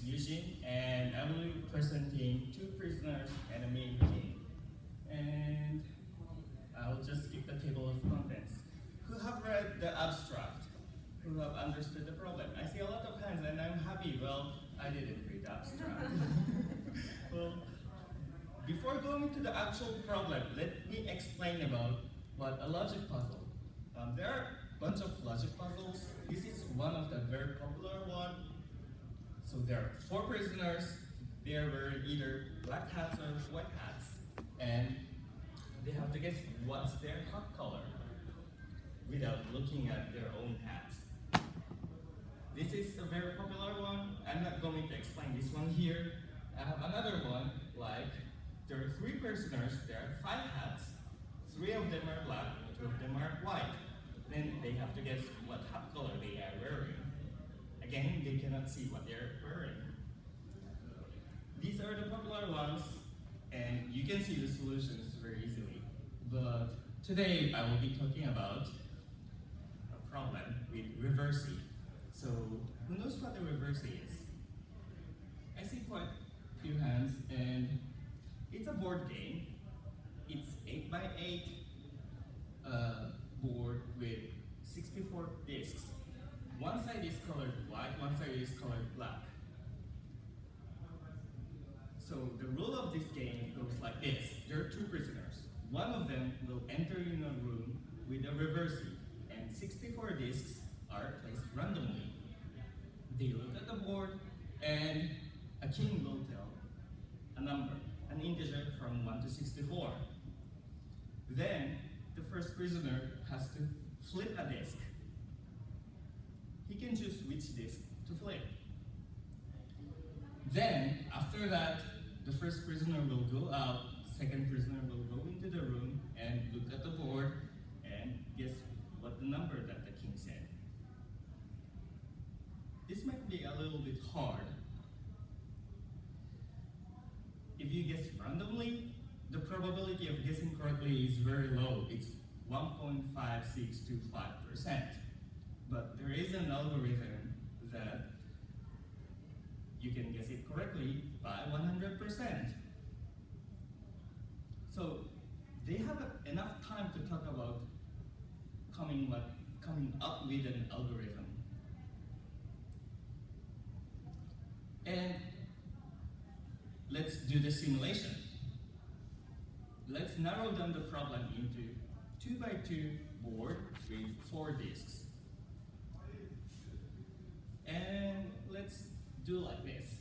Eugene, and I will be presenting two prisoners and a main king. And I'll just skip the table of contents. Who have read the abstract? Who have understood the problem? I see a lot of hands and I'm happy. Well, I didn't read the abstract. Well, before going to the actual problem, let me explain about what a logic puzzle. There are a bunch of logic puzzles. This is one of the very popular one. So there are four prisoners. They are wearing either black hats or white hats. And they have to guess what's their hat color without looking at their own hats. This is a very popular one. I'm not going to explain this one here. I have another one, like there are three prisoners, there are five hats, three of them are black, two of them are white. Then they have to guess what hat color they are wearing. Again, they cannot see what they're wearing. These are the popular ones, and you can see the solutions very easily. But today I will be talking about a problem with reversey. So, who knows what a reversey is? I see quite a few hands, and it's a board game. It's 8x8 board with 64 discs. One side is colored white, one side is colored black. So the rule of this game goes like this. There are two prisoners. One of them will enter in a room with a reversey, and 64 discs are placed randomly. They look at the board, and a king will tell a number, an integer from 1 to 64. Then, the first prisoner has to flip a disc. He can choose which disc to flip. Then, after that, the first prisoner will go out, second prisoner will go into the room and look at the board and guess what the number that the king said. This might be a little bit hard. If you guess randomly, the probability of guessing correctly is very low. It's 1.5625%. But there is an algorithm that you can guess it correctly by 100%. So they have enough time to talk about coming up with an algorithm. And let's do the simulation. Let's narrow down the problem into 2x2 board with 4 discs. And let's do like this.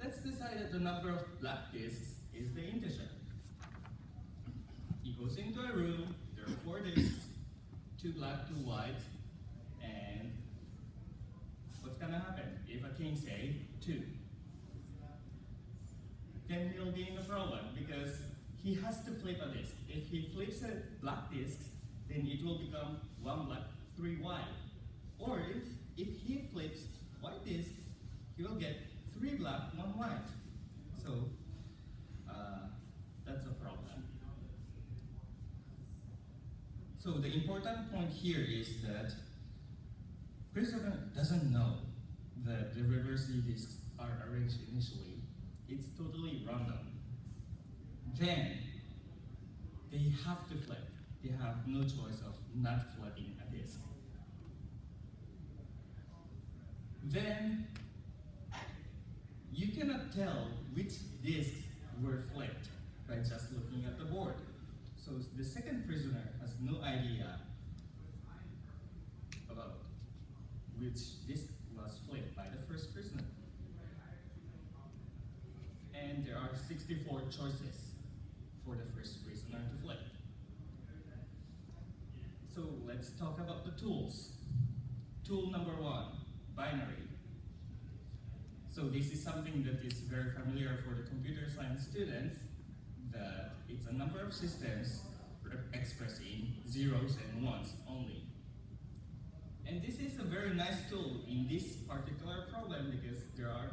Let's decide that the number of black discs is the integer. He goes into a room, there are 4 discs, 2 black, 2 white, and what's gonna happen if a king say 2? Then he'll be in a problem because he has to flip a disc. If he flips a black disc, then it will become 1 black, 3 white. Or if he flips white disc, he will get 3 black, 1 white. So that's a problem. So the important point here is that prisoner doesn't know that the reversey discs are arranged initially. It's totally random. Then they have to flip. They have no choice of not flipping a disc. Then you cannot tell which discs were flipped by just looking at the board. So the second prisoner has no idea about which disc was flipped by the first prisoner. And there are 64 choices for the first prisoner to flip. So let's talk about the tools. Tool number 1, binary. So this is something that is very familiar for the computer science students, that it's a number of systems expressed in zeros and ones only. And this is a very nice tool in this particular problem because there are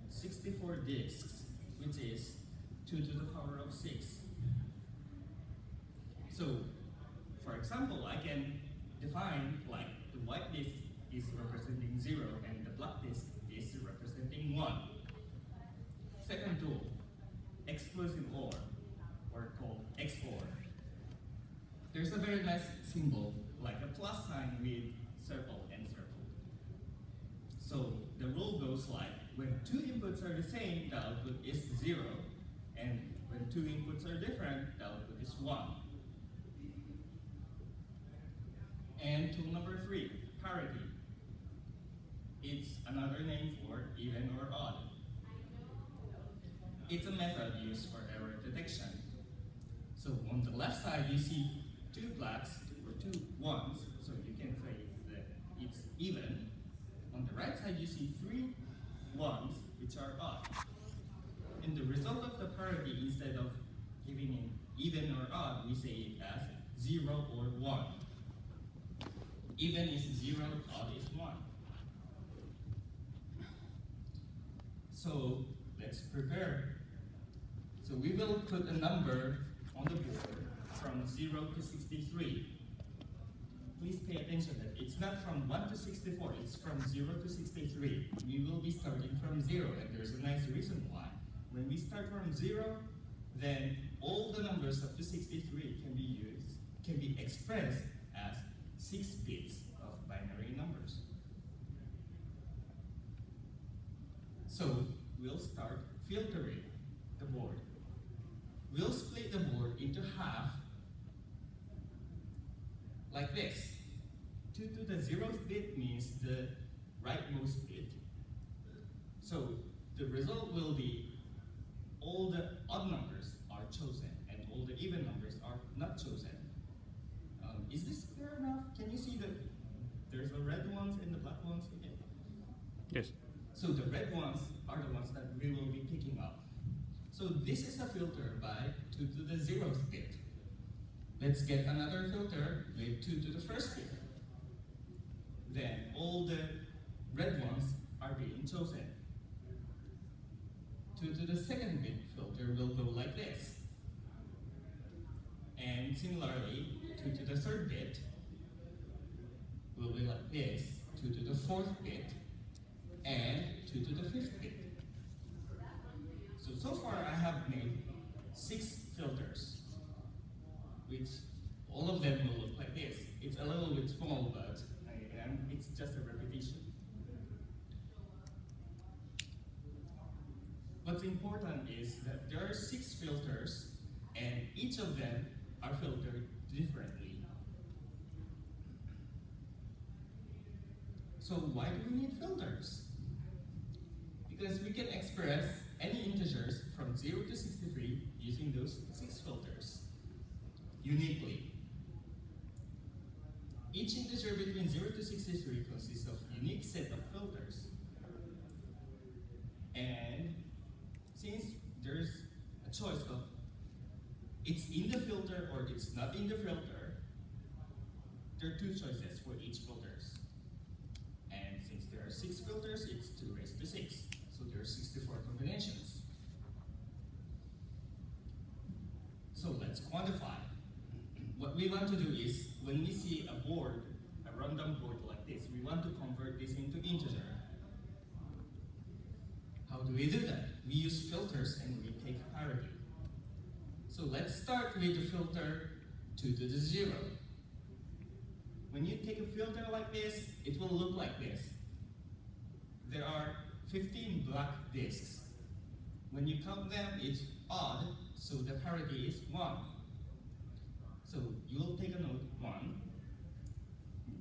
64 disks, which is 2 to the power of 6. So, for example, I can define like the white disk is representing 0 and the black disk is representing 1. very nice symbol, like a plus sign with circle and circle. So the rule goes like, when two inputs are the same, the output is 0, and when two inputs are different, the output is 1. And tool number 3, parity. It's another name for even or odd. It's a method used for error detection. So on the left side, you see 2 blacks or 2 ones, so you can say that it's even. On the right side, you see 3 ones, which are odd. And the result of the parity, instead of giving in even or odd, we say it as 0 or 1. Even is 0, odd is 1. So let's prepare. So we will put a number on the board from 0 to 63. Please pay attention that it's not from 1 to 64, it's from 0 to 63. We will be starting from 0, and there's a nice reason why. When we start from 0, then all the numbers up to 63 can be expressed as 6 bits of binary numbers. So we'll start filtering the board. We'll split the board into half like this. 2 to the 0th bit means the rightmost bit. So the result will be all the odd numbers are chosen and all the even numbers are not chosen. Is this clear enough? Can you see that there's the red ones and the black ones again? Yes. So the red ones are the ones that we will be picking up. So this is a filter by 2 to the 0th bit. Let's get another filter with 2 to the 1st bit. Then all the red ones are being chosen. 2 to the 2nd bit filter will go like this. And similarly, 2 to the 3rd bit will be like this, 2 to the 4th bit, and 2 to the 5th bit. So far I have made 6 filters, which all of them will look like this. It's a little bit small, but it's just a repetition. What's important is that there are 6 filters, and each of them are filtered differently. So why do we need filters? Because we can express any integers from 0 to 63 using those 6 filters uniquely. Each integer between 0 to 63 consists of a unique set of filters. And since there's a choice of it's in the filter or it's not in the filter, there are 2 choices for each filters. And since there are 6 filters, it's 2 raised to 6. So there are 64 combinations. So let's quantify. What we want to do is, when we see a board, a random board like this, we want to convert this into integer. How do we do that? We use filters and we take parity. So let's start with the filter 2 to the 0. When you take a filter like this, it will look like this. There are 15 black disks. When you count them, it's odd, so the parity is 1. So you will take a note 1,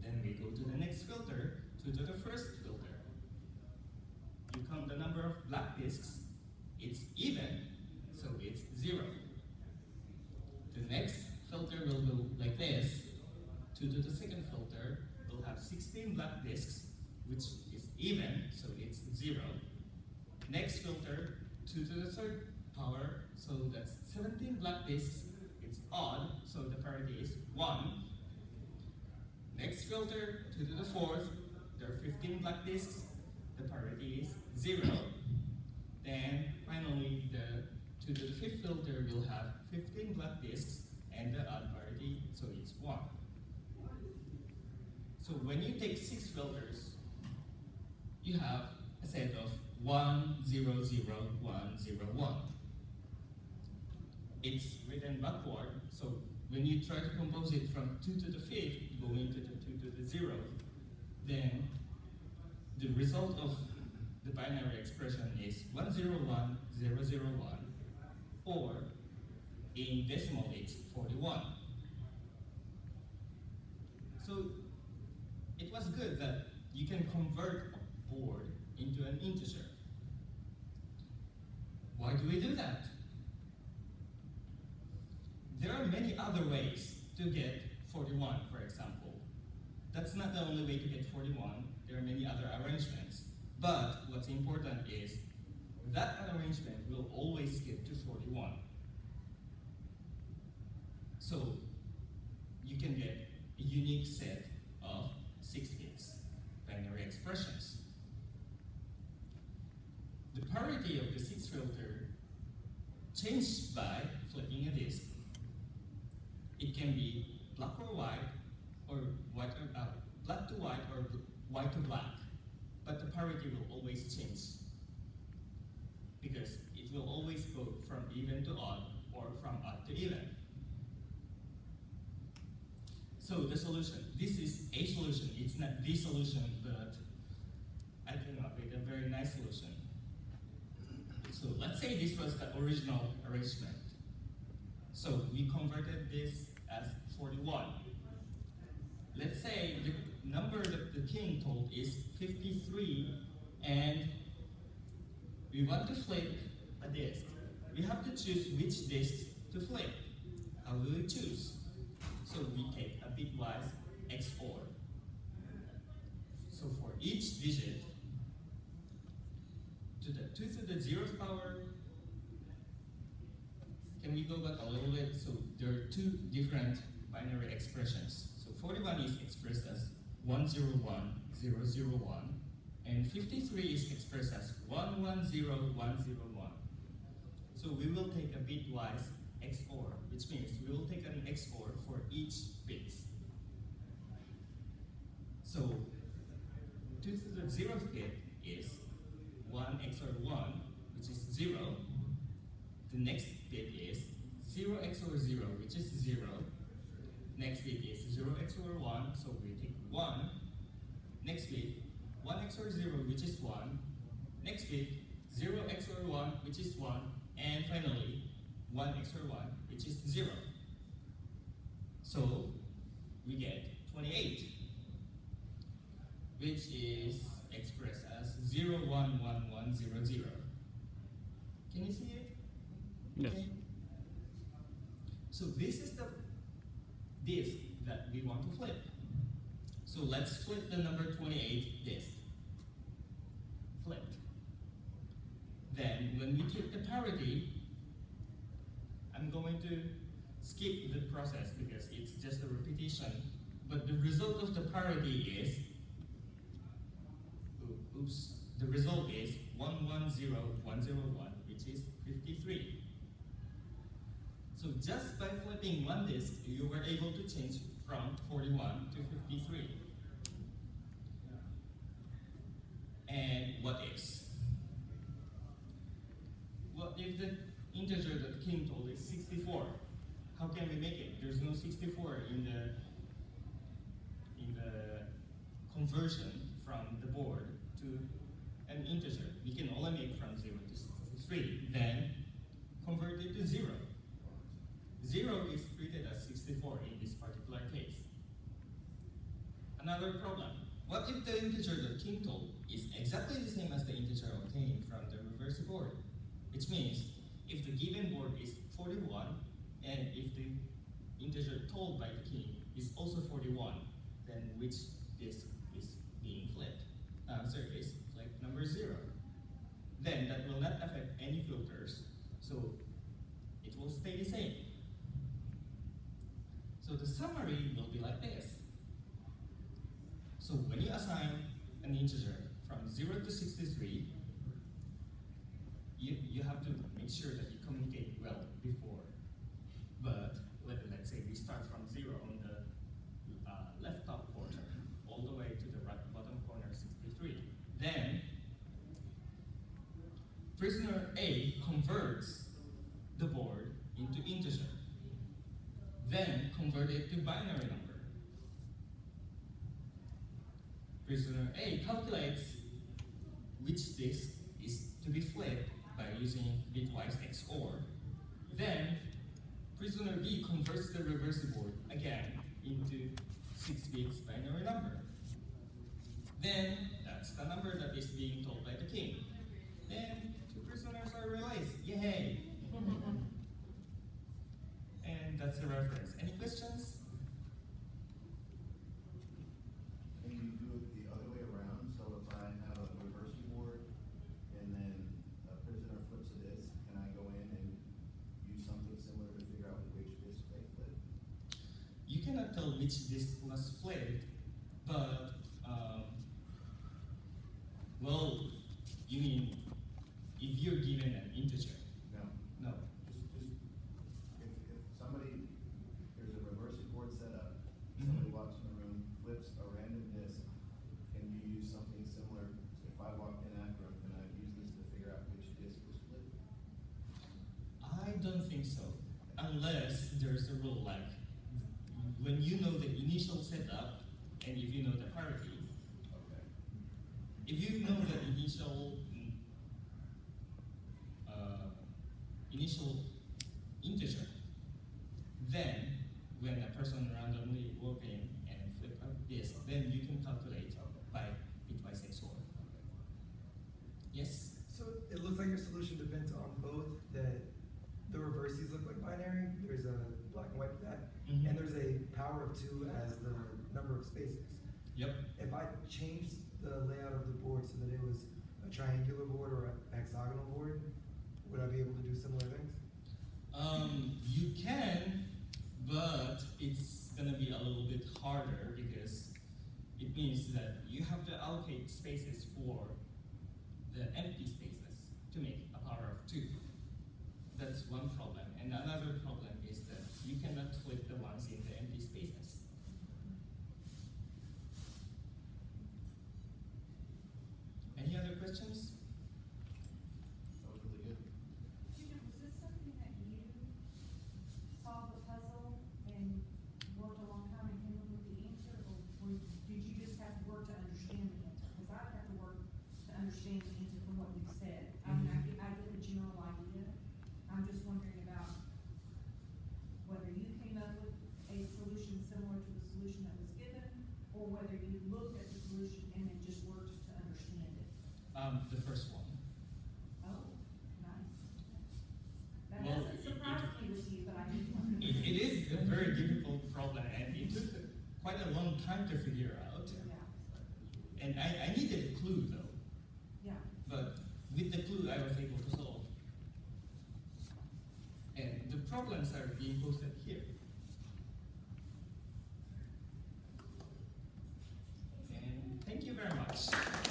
then we go to the next filter, 2 to the 1st filter. You count the number of black disks, it's even, so it's 0. The next filter will go like this. 2 to the 2nd filter will have 16 black disks, which is even, so it's 0. Next filter, 2 to the 3rd power, so that's 17 black disks, it's odd, so the parity is 1. Next filter, 2 to the 4th, there are 15 black disks, the parity is 0. Then finally, the 2 to the 5th filter will have 15 black disks and the odd parity, so it's 1. So when you take 6 filters, you have a set of 1, 0, 0, 1, 0, 1. It's written backward, so when you try to compose it from 2 to the 5th, going to the 2 to the 0, then the result of the binary expression is 101001, or in decimal it's 41. So it was good that you can convert a board into an integer. Why do we do that? There are many other ways to get 41, for example. That's not the only way to get 41. There are many other arrangements. But what's important is that arrangement will always get to 41. So you can get a unique set of 6 bits binary expressions. The parity of the 6 filter changed by flipping a disk. It can be black or white, or black to white, or white to black. But the parity will always change because it will always go from even to odd or from odd to even. So the solution, this is a solution. It's not the solution, but I came up with a very nice solution. So let's say this was the original arrangement. So we converted this as 41. Let's say the number that the king told is 53, and we want to flip a disk. We have to choose which disk to flip. How do we choose? So we take a bitwise XOR. So for each digit, to the 2 to the 0th power, can we go back a little bit? So there are 2 different binary expressions. So 41 is expressed as 101001, and 53 is expressed as 110101. So we will take a bitwise XOR, which means we will take an XOR for each bit. So 2 to the 0th bit is 1 XOR 1, which is 0. The next bit is 0 XOR 0, which is 0. Next bit is 0 XOR 1, so we take 1. Next bit, 1 XOR 0, which is 1. Next bit, 0 XOR 1, which is 1. And finally, 1 XOR 1, which is 0. So we get 28, which is expressed as 011100. Can you see it? Yes. Okay. So this is the disk that we want to flip. So let's flip the number 28 disk. Flipped. Then when we take the parity, I'm going to skip the process because it's just a repetition. But the result of the parity is, the result is 110101, which is 53. So just by flipping one disk, you were able to change from 41 to 53. And what ifs? What if the integer that King told is 64? How can we make it? There's no 64 in the conversion from the board to an integer. We can only make from 0 to 63. Then convert it to 0. 0 is treated as 64 in this particular case. Another problem. What if the integer that King told is exactly the same as the integer obtained from the reverse board? Which means if the given board is 41, and if the integer told by the king is also 41, then which disk is being flipped? Answer is flip number 0. Then that will not affect any filters, so it will stay the same. So the summary will be like this. So when you assign an integer from 0 to 63, you have to make sure that you communicate well before. But let's say we start from 0 on the left top corner, all the way to the right bottom corner, 63. Then prisoner A converts the board into integer. then convert it to binary number. Prisoner A calculates which disk is to be flipped by using bitwise XOR. Then, prisoner B converts the reversal board again into 6 bits binary number. Then, that's the number that is being told by the king. Then, 2 prisoners are released. Yay! And that's the reference. Any questions? Can you do it the other way around? So if I have a reversal board and then a prisoner flips a disk, can I go in and use something similar to figure out which disk they flipped? You cannot tell which disk was flipped, but well, you mean if you're given an integer? No. No. Just if somebody, there's a reversal board set up, somebody walks in the room, flips a random disk, can you use something similar? If I walked in after them, can I use this to figure out which disk was flipped? I don't think so, unless there's a rule like when you know the initial setup and if you know the parity. Okay. If you know the initial integer, then when a person randomly walk in and flip a disk, then you can calculate by bitwise XOR. Yes? So it looks like your solution depends on both that the reverses look like binary, there's a black and white with that, Mhm. and there's a power of 2 as the number of spaces. Yep. If I changed the layout of the board so that it was a triangular board or a hexagonal board, would I be able to do similar things? You can, but it's gonna be a little bit harder because it means that you have to allocate spaces for the empty spaces to make a power of 2. That's one problem. And another problem is that you cannot flip the ones in the empty spaces. Any other questions? That was really good. Peter, was this something that you solved the puzzle and worked a long time and came up with the answer, or did you just have to work to understand the answer? Because I've had to work to understand the answer from what you've said. I mean, I get the general idea. I'm just wondering about whether you came up with a solution similar to the solution that was given, or whether you looked at the solution and then just worked to understand it. The first one. Oh, nice. That Well, doesn't surprise me with you, but I just wondered. It is a very difficult problem, and it took quite a long time to figure out. Yeah, And I needed a clue though, yeah. but with the clue I was able to solve. And the problems are being posted here. And thank you very much.